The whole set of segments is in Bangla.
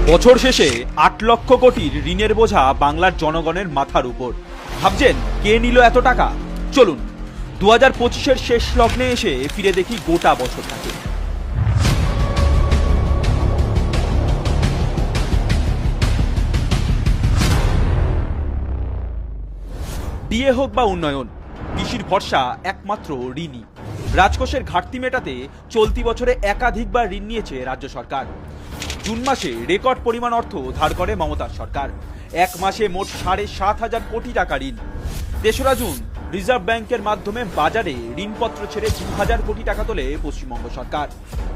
বছর শেষে ৮ লক্ষ কোটির ঋণের বোঝা বাংলার জনগণের মাথার উপর। ভাবছেন কে নিল এত টাকা? চলুন 2025-এর শেষ লগ্নে এসে ফিরে দেখি গোটা বছরটাকে। ডিএ হোক বা উন্নয়ন, কৃষির ভরসা একমাত্র ঋণই। রাজকোষের ঘাটতি মেটাতে চলতি বছরে একাধিকবার ঋণ নিয়েছে রাজ্য সরকার। জুন মাসে রেকর্ড পরিমাণ অর্থ ধার করে মমতার সরকার। এক মাসে মোট 7,500 কোটি টাকা ঋণ। 3রা জুন রিজার্ভ ব্যাংকের মাধ্যমে বাজারে ঋণপত্র ছেড়ে 2,000 কোটি টাকা তোলে পশ্চিমবঙ্গ সরকার।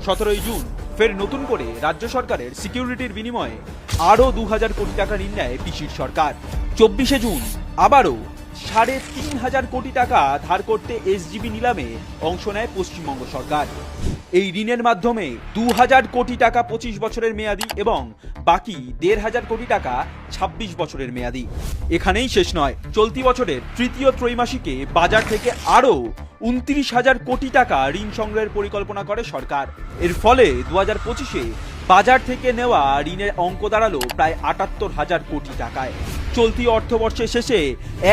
17ই জুন ফের নতুন করে রাজ্য সরকারের সিকিউরিটির বিনিময়ে আরও 2,000 কোটি টাকা ঋণ নেয় পিসির সরকার। 24শে জুন আবারও 3,500 কোটি টাকা ধার করতে এসজিবি নিলামে অংশ নেয় পশ্চিমবঙ্গ সরকার। এই ঋণের মাধ্যমে 2,000 কোটি টাকা 25 বছরের মেয়াদি এবং বাকি 1,500 কোটি টাকা 26 বছরের মেয়াদি। এখানেই শেষ নয়, চলতি বছরের তৃতীয় ত্রৈমাসিকে বাজার থেকে আরও 29,000 কোটি টাকা ঋণ সংগ্রহের পরিকল্পনা করে সরকার। এর ফলে 2025-এ বাজার থেকে নেওয়া ঋণের অঙ্ক দাঁড়ালো প্রায় 78,000 কোটি টাকায়। চলতি অর্থবর্ষের শেষে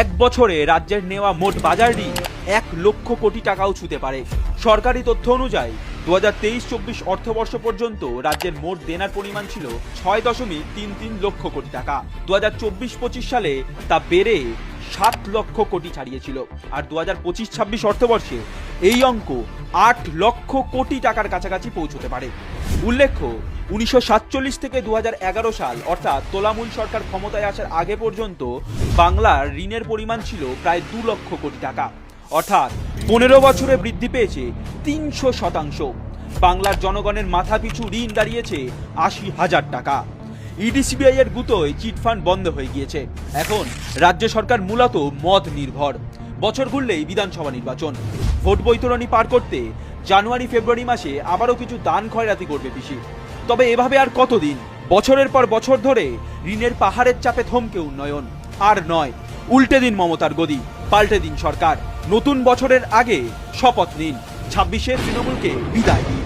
এক বছরে রাজ্যের নেওয়া মোট বাজার ঋণ 1 লক্ষ কোটি টাকাও ছুঁতে পারে। সরকারি তথ্য অনুযায়ী 2023-24 অর্থবর্ষ পর্যন্ত রাজ্যের মোট দেনার পরিমাণ ছিল 6.33 লক্ষ কোটি টাকা। 2024-25 সালে তা বেড়ে 7 লক্ষ কোটি ছাড়িয়েছিল। আর 2025-26 অর্থবর্ষে এই অঙ্ক 8 লক্ষ কোটি টাকার কাছাকাছি পৌঁছতে পারে। উল্লেখ্য, 1947 থেকে 2011 সাল অর্থাৎ তোলামূল সরকার ক্ষমতায় আসার আগে পর্যন্ত বাংলার ঋণের পরিমাণ ছিল প্রায় 2 লক্ষ কোটি টাকা। অর্থাৎ 15 বছরে বৃদ্ধি পেয়েছে 300%। বাংলার জনগণের মাথা পিছু ঋণ দাঁড়িয়েছে 80,000 টাকা। ইডিসিবিআই এর গুতোয় চিটফান্ড বন্ধ হয়ে গিয়েছে। এখন রাজ্য সরকার মূলত মদ নির্ভর। বছর ঘুরলেই বিধানসভা নির্বাচন। ভোট বৈতরণী পার করতে জানুয়ারি ফেব্রুয়ারি মাসে আবারও কিছু দান খয়রাতি করবে পিসি। তবে এভাবে আর কতদিন? বছরের পর বছর ধরে ঋণের পাহাড়ের চাপে থমকে উন্নয়ন। আর নয়, উল্টে দিন মমতার গদি, পাল্টে দিন সরকার। নতুন বছরের আগে শপথ নিন, 26-এর তৃণমূলকে বিদায় দিন।